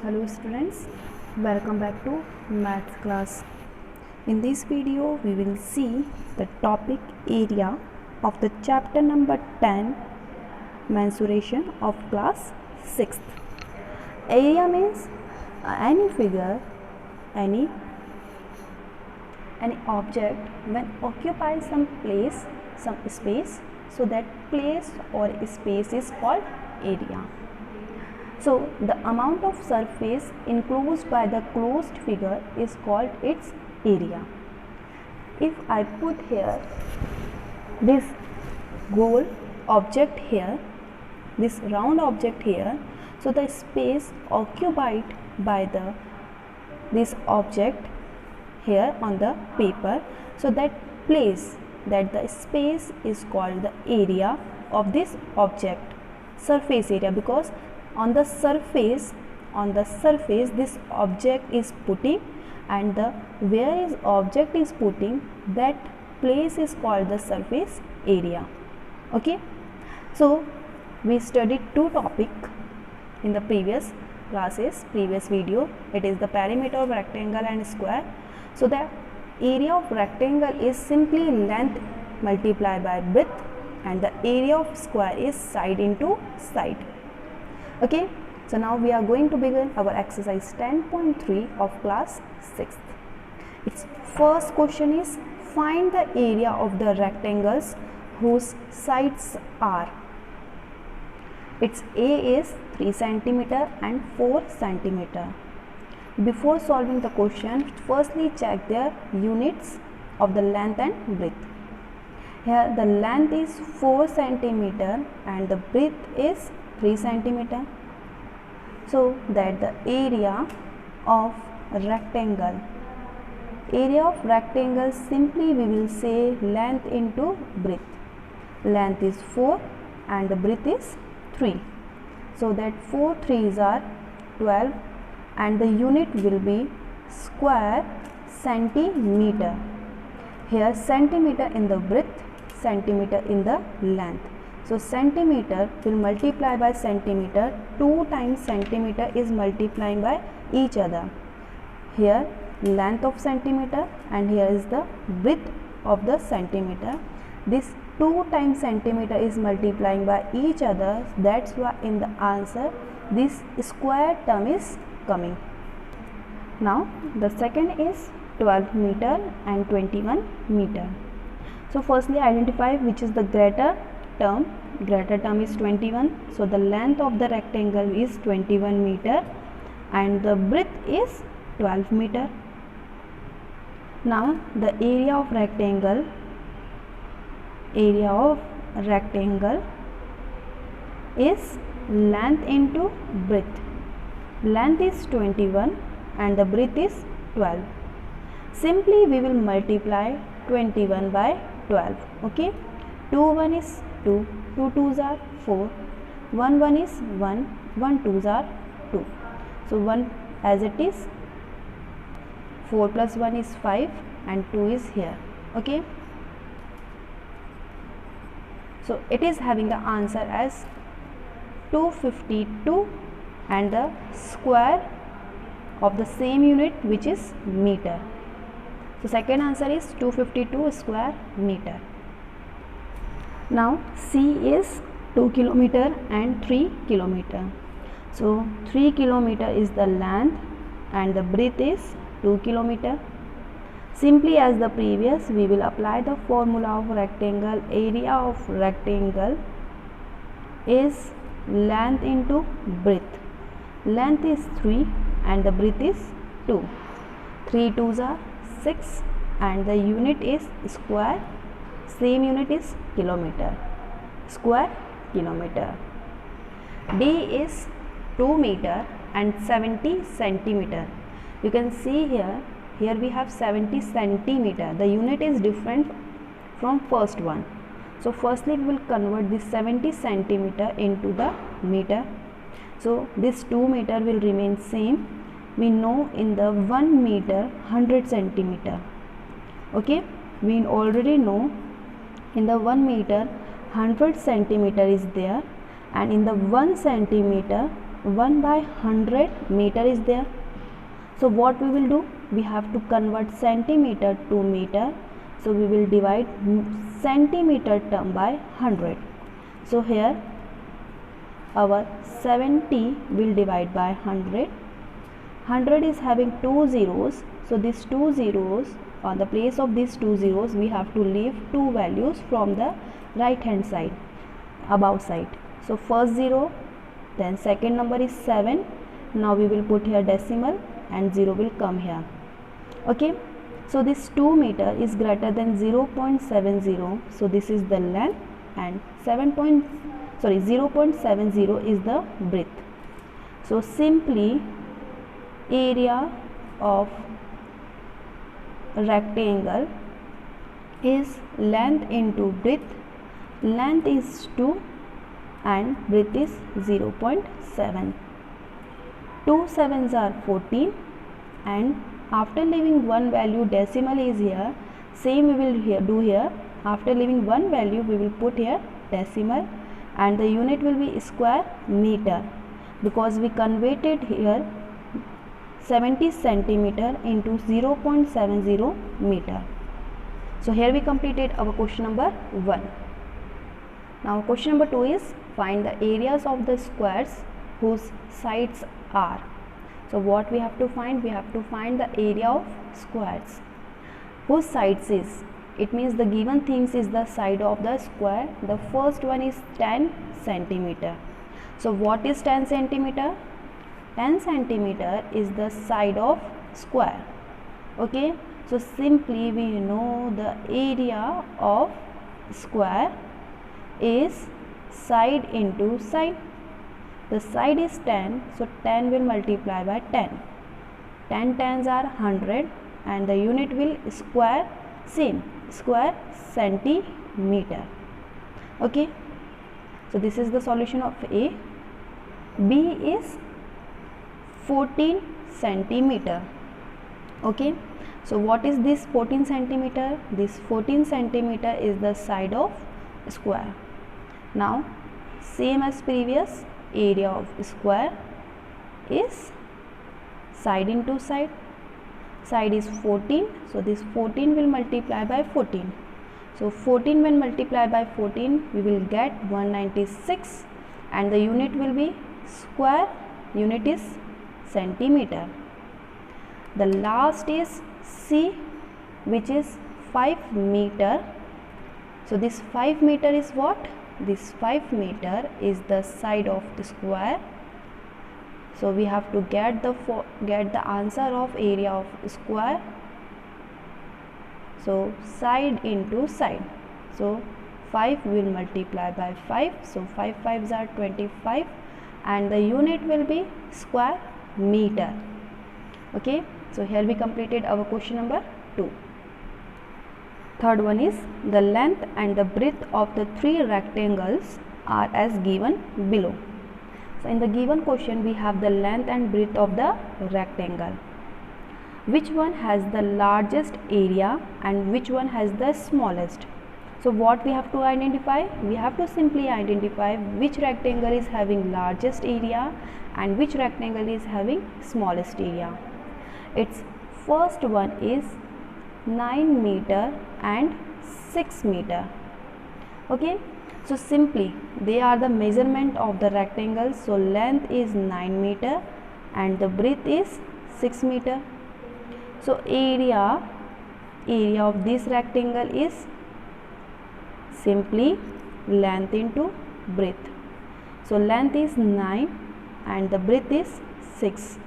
Hello students, welcome back to maths class. In this video we will see the topic area of the chapter number 10, mensuration of class 6th. Area means any figure, any object when occupies some place, some space, so that place or space is called area. So the amount of surface enclosed by the closed figure is called its area. If I put here this gold object here, this round object here, so the space occupied by this object here on the paper, so that place, that the space is called the area of this object, surface area, because on the surface this object is putting, and the where is object is putting, that place is called the surface area. Okay, so we studied two topic in the previous video. It is the perimeter of rectangle and square. So the area of rectangle is simply length multiplied by width, and the area of square is side into side. Okay, so now we are going to begin our exercise 10.3 of class 6th. Its first question is, find the area of the rectangles whose sides are. Its A is 3 cm and 4 cm. Before solving the question, firstly check their units of the length and breadth. Here the length is 4 cm and the breadth is 3 cm. So that the area of rectangle simply we will say length into breadth. Length is 4 and the breadth is 3. So that 4 3s are 12, and the unit will be square centimeter. Here centimeter in the breadth, centimeter in the length. So centimeter will multiply by centimeter. 2 times centimeter is multiplying by each other. Here length of centimeter, and here is the width of the centimeter. This 2 times centimeter is multiplying by each other. That's why in the answer this square term is coming. Now the second is 12 meter and 21 meter. So firstly identify which is the greater term. Greater term is 21. So the length of the rectangle is 21 meter and the breadth is 12 meter. Now the area of rectangle is length into breadth. Length is 21 and the breadth is 12. Simply we will multiply 21 by 12. Okay, 2 1 is 2, 2 2s are 4, 1 1 is 1, 1 2s are 2. So 1 as it is, 4 plus 1 is 5 and 2 is here. Okay, so it is having the answer as 252 and the square of the same unit, which is meter. So second answer is 252 square meter. Now C is 2 km and 3 km. So 3 km is the length and the breadth is 2 km. Simply as the previous, we will apply the formula of rectangle. Area of rectangle is length into breadth. Length is 3 and the breadth is 2. 3 2s are 6 and the unit is square. Same unit is kilometer. Square kilometer. D is 2 meter and 70 centimeter. You can see here we have 70 centimeter. The unit is different from first one. So firstly we will convert this 70 centimeter into the meter. So this 2 meter will remain same. We know in the 1 meter 100 centimeter. Okay, we already know in the 1 meter 100 centimeter is there, and in the 1 centimeter 1 by 100 meter is there. So what we will do, we have to convert centimeter to meter. So we will divide centimeter term by 100. So here our 70 will divide by 100. 100 is having 2 zeros. So these 2 zeros, on the place of these 2 zeros, we have to leave 2 values from the right hand side, above side. So first 0, then second number is 7. Now we will put here decimal and 0 will come here. Okay, so this 2 meter is greater than 0.70. So this is the length, and 0.70 is the breadth. So simply area of rectangle is length into breadth. Length is 2 and breadth is 0.7. 2 sevens are 14, and after leaving one value, decimal is here. Same we will do here. After leaving one value, we will put here decimal, and the unit will be square meter, because we converted here 70 centimeter into 0.70 meter. So here we completed our question number 1. Now question number 2 is find the areas of the squares whose sides are. So what we have to find? We have to find the area of squares whose sides is. It means the given things is the side of the square. The first one is 10 centimeter. So what is 10 centimeter? 10 centimeter is the side of square. Okay, so simply we know the area of square is side into side. The side is 10, so 10 will multiply by 10. 10 tens are 100, and the unit will square, same, square centimeter. Okay, so this is the solution of A. B is 14 centimeter. Okay, so what is this 14 centimeter? This 14 centimeter is the side of square. Now same as previous, area of square is side into side. Side is 14, so this 14 will multiply by 14. So 14 when multiplied by 14, we will get 196, and the unit will be square, unit is centimeter. The last is C, which is 5 meter. So this 5 meter is what? This 5 meter is the side of the square. So we have to get the answer of area of square. So side into side. So 5 will multiply by 5. So 5 5s are 25, and the unit will be square meter. Okay, so here we completed our question number 2. Third one is the length and the breadth of the 3 rectangles are as given below. So in the given question we have the length and breadth of the rectangle. Which one has the largest area and which one has the smallest? So what we have to identify? We have to simply identify which rectangle is having largest area and which rectangle is having smallest area. Its first one is 9 meter and 6 meter. Okay, so simply they are the measurement of the rectangle. So length is 9 meter and the breadth is 6 meter. So area of this rectangle is simply length into breadth. So length is 9 and the breadth is 6.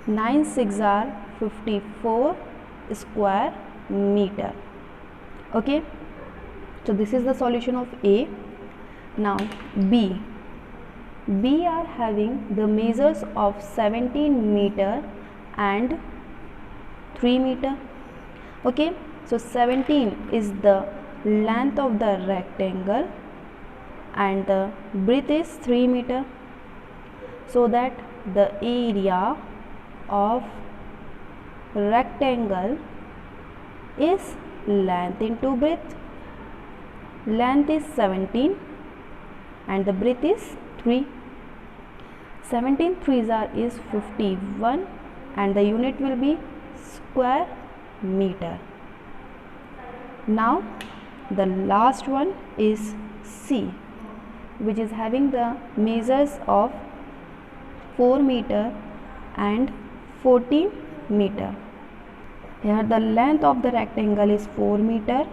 9 6 are 54 square meter. Okay, so this is the solution of A. Now B are having the measures of 17 meter and 3 meter. Okay, so 17 is the length of the rectangle and the breadth is 3 meter, so that the area of rectangle is length into breadth. Length is 17 and the breadth is 3. 17 threes are is 51 and the unit will be square meter. Now the last one is C, which is having the measures of 4 meter and 14 meter. Here the length of the rectangle is 4 meter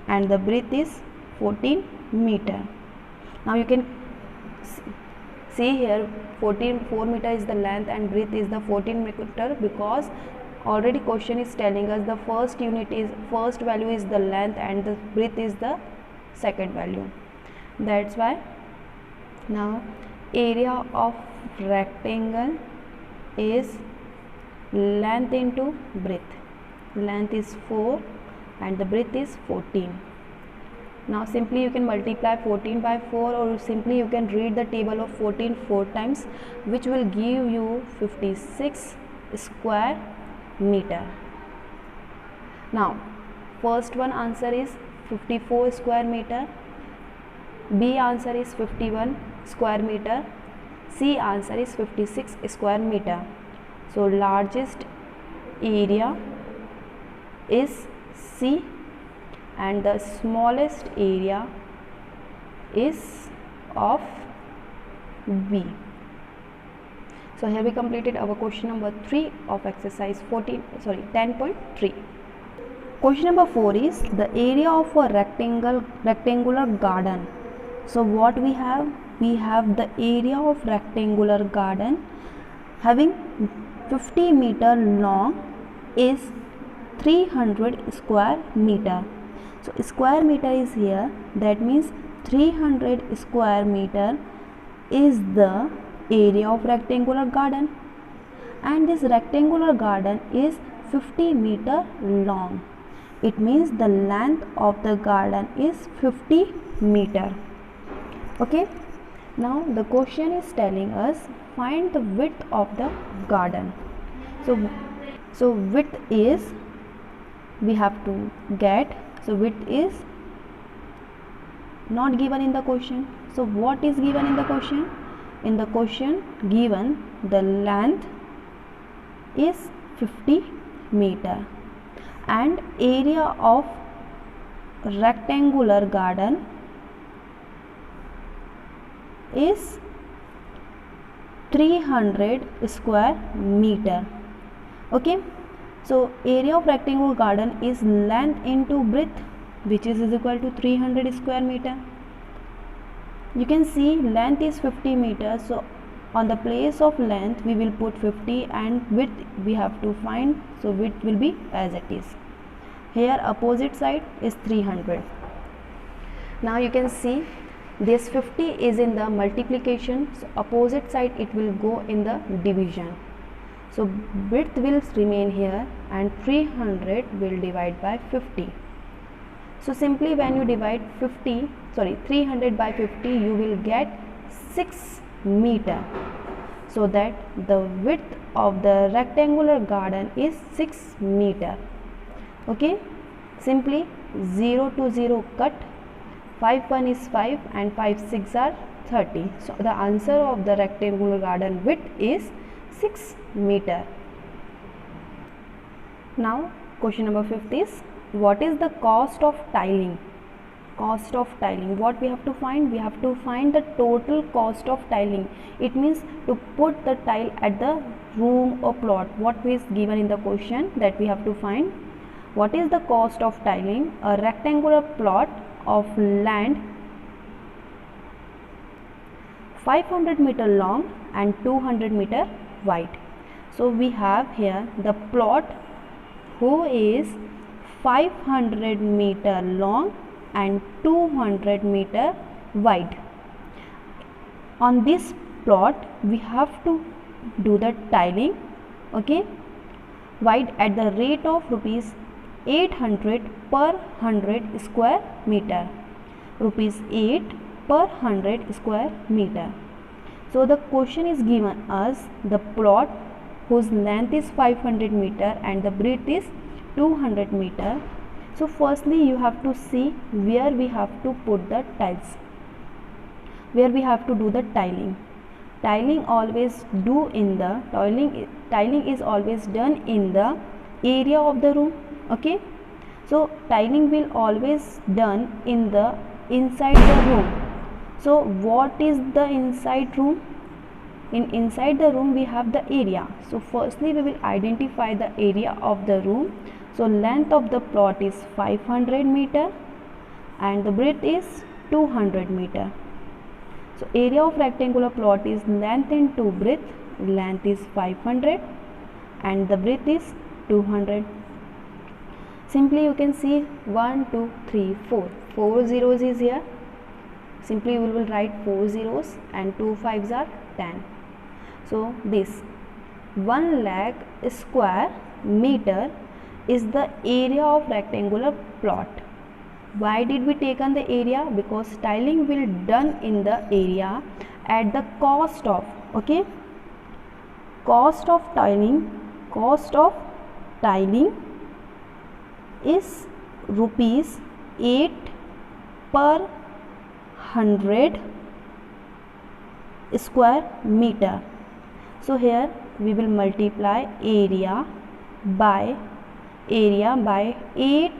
and the breadth is 14 meter. Now you can see here 4 meter is the length and breadth is the 14 meter, because already question is telling us the first value is the length and the breadth is the second value. That's why now area of rectangle is length into breadth. Length is 4 and the breadth is 14. Now simply you can multiply 14 by 4, or simply you can read the table of 14 4 times, which will give you 56 square meter. Now first one answer is 54 square meter, B answer is 51 square meter, C answer is 56 square meter. So largest area is C and the smallest area is of B. So here we completed our question number 3 of exercise 10.3. Question number 4 is the area of a rectangular garden. So what we have? We have the area of rectangular garden having 50 meter long is 300 square meter. So square meter is here, that means 300 square meter is the area of rectangular garden, and this rectangular garden is 50 meter long. It means the length of the garden is 50 meter. Okay, now the question is telling us find the width of the garden. So width is, we have to get, so width is not given in the question. So what is given in the question? In the question given the length is 50 meter and area of rectangular garden is 300 square meter. Okay, so area of rectangular garden is length into breadth, which is equal to 300 square meter. You can see length is 50 meters, so on the place of length we will put 50 and width we have to find, so width will be as it is. Here opposite side is 300. Now you can see this 50 is in the multiplication, so opposite side it will go in the division. So width will remain here and 300 will divide by 50. So simply when you divide 300 by 50, you will get 6 meter. So that the width of the rectangular garden is 6 meter. Okay, simply 0 to 0 cut, 5 1 is 5 and 5 6 are 30. So the answer of the rectangular garden width is 6 meter. Now question number 5 is, what is the cost of tiling? Cost of tiling, what we have to find? We have to find the total cost of tiling. It means to put the tile at the room or plot. What is given in the question that we have to find? What is the cost of tiling a rectangular plot of land 500 meter long and 200 meter wide? So we have here the plot who is 500 meter long and 200 meter wide. On this plot we have to do the tiling, okay, wide at the rate of rupees 800 per 100 square meter, rupees 8 per 100 square meter. So the question is given us the plot whose length is 500 meter and the breadth is 200 meter. So firstly you have to see where we have to put the tiles, where we have to do the tiling. tiling is always done in the area of the room. Okay, so tiling will always done in the inside the room. So what is the inside room? Inside the room we have the area. So firstly we will identify the area of the room. So length of the plot is 500 meter and the breadth is 200 meter. So area of rectangular plot is length into breadth. Length is 500 and the breadth is 200. Simply you can see 1 2 3 4 zeros is here. Simply we will write 4 zeros and 2 5s are 10. So this 1 lakh square meter is the area of rectangular plot. Why did we take on the area? Because tiling will done in the area at the cost of, okay, cost of tiling is rupees 8 per 100 square meter. So here we will multiply area by 8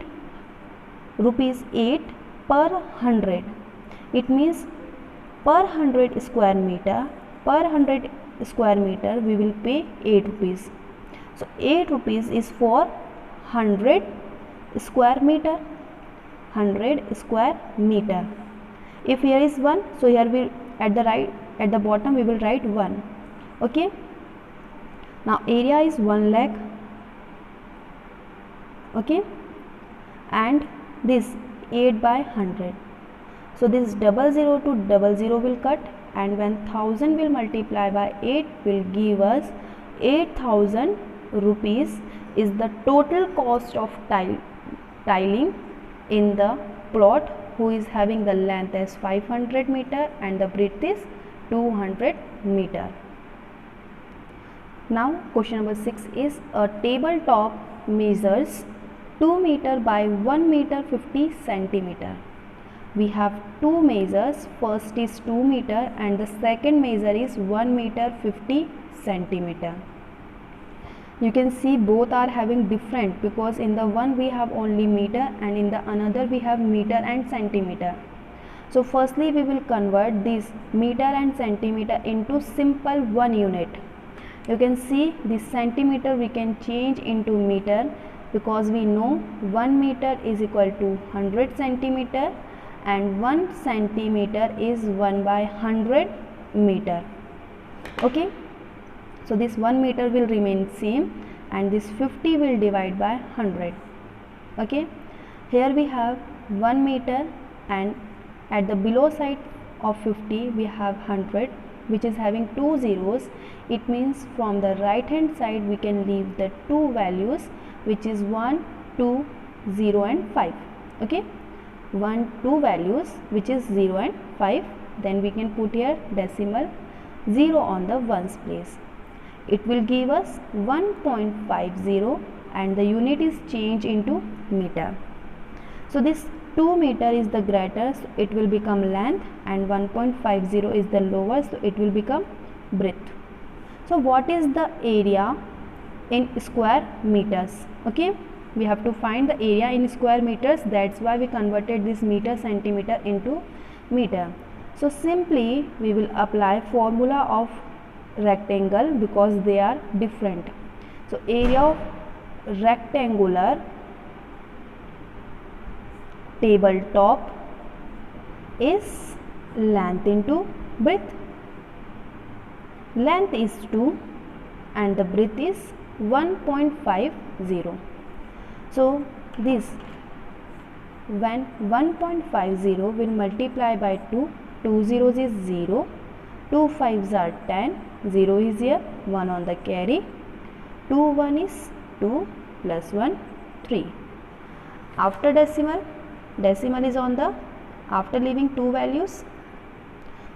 rupees 8 per 100. It means per 100 square meter we will pay 8 rupees. So 8 rupees is for 100 square meter. If here is 1, so here we at the bottom we will write 1. Okay, now area is 1 lakh. Okay, and this 8 by 100. So this 00 to 00 will cut, and when 1000 will multiply by 8 will give us 8000 rupees is the total cost of tiling in the plot who is having the length as 500 meter and the breadth is 200 meter. Now question number 6 is a tabletop measures 2 meter by 1 meter 50 centimeter. We have two measures. First is 2 meter and the second measure is 1 meter 50 centimeter. You can see both are having different, because in the one we have only meter and in the another we have meter and centimeter. So firstly we will convert this meter and centimeter into simple one unit. You can see this centimeter we can change into meter, because we know 1 meter is equal to 100 centimeter and 1 centimeter is 1 by 100 meter. Okay, so this 1 meter will remain same and this 50 will divide by 100. Okay, here we have 1 meter and at the below side of 50 we have 100, which is having 2 zeros. It means from the right hand side we can leave the two values, which is 1, 2, 0 and 5. Okay, 1, 2 values which is 0 and 5. Then we can put here decimal 0 on the ones place. It will give us 1.50 and the unit is changed into meter. So this 2 meter is the greater, so it will become length, and 1.50 is the lower, so it will become breadth. So what is the area in square meters? Okay, we have to find the area in square meters. That's why we converted this meter centimeter into meter. So simply we will apply formula of rectangle because they are different. So area of rectangular tabletop is length into breadth. Length is 2 and the breadth is 1.50. So this, when 1.50 will multiply by 2, 2 zeros is 0, 2 5s are 10, 0 is here, 1 on the carry, 2 1 is 2 plus 1 3. After decimal is on the after leaving two values.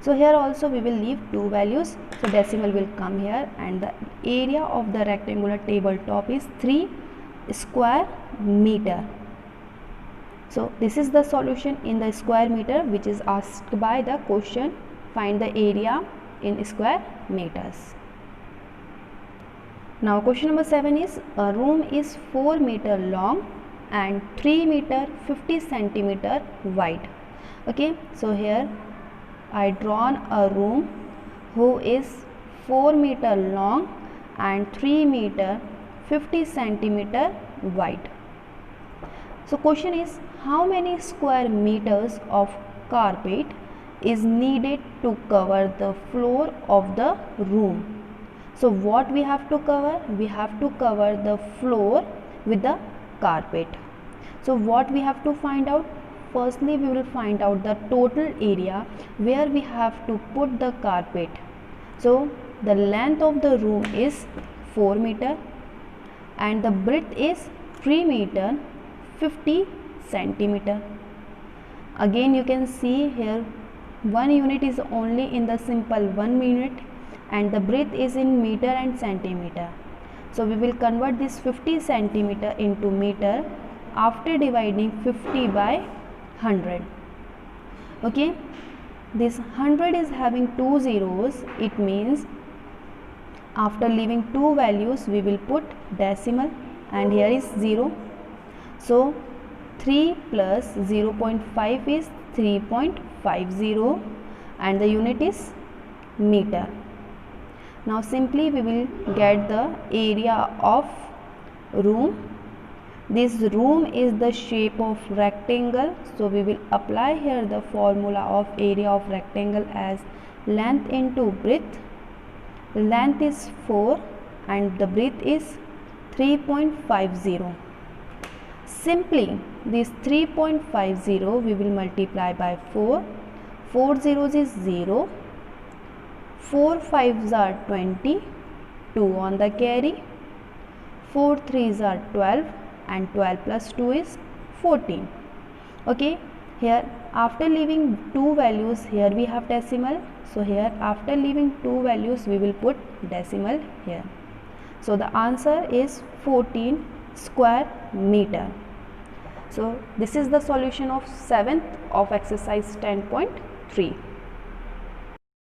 So here also we will leave two values, so decimal will come here, and the area of the rectangular tabletop is 3 square meter. So this is the solution in the square meter which is asked by the question. Find the area in square meters. Now question number 7 is, a room is 4 meter long and 3 meter 50 centimeter wide. Okay, so here I drawn a room who is 4 meter long and 3 meter 50 centimeter wide. So question is, how many square meters of carpet is needed to cover the floor of the room? So what we have to cover? We have to cover the floor with the carpet. So what we have to find out? Firstly, we will find out the total area where we have to put the carpet. So the length of the room is 4 meter and the breadth is 3 meter 50 centimeter. Again you can see here one unit is only in the simple 1 minute and the breadth is in meter and centimeter. So we will convert this 50 centimeter into meter after dividing 50 by 100. Okay, this 100 is having 2 zeros. It means after leaving 2 values we will put decimal and here is 0. So 3 plus 0.5 is 3.50 and the unit is meter. Now simply we will get the area of room. This room is the shape of rectangle, so we will apply here the formula of area of rectangle as length into breadth. Length is 4 and the breadth is 3.50. Simply this 3.50 we will multiply by 4. 4 zeros is 0. 4 5s are 20, 2 on the carry, 4 3s are 12 and 12 plus 2 is 14. Okay, here after leaving 2 values here we have decimal, so here after leaving 2 values we will put decimal here. So the answer is 14 square meter. So this is the solution of 7th of exercise 10.3.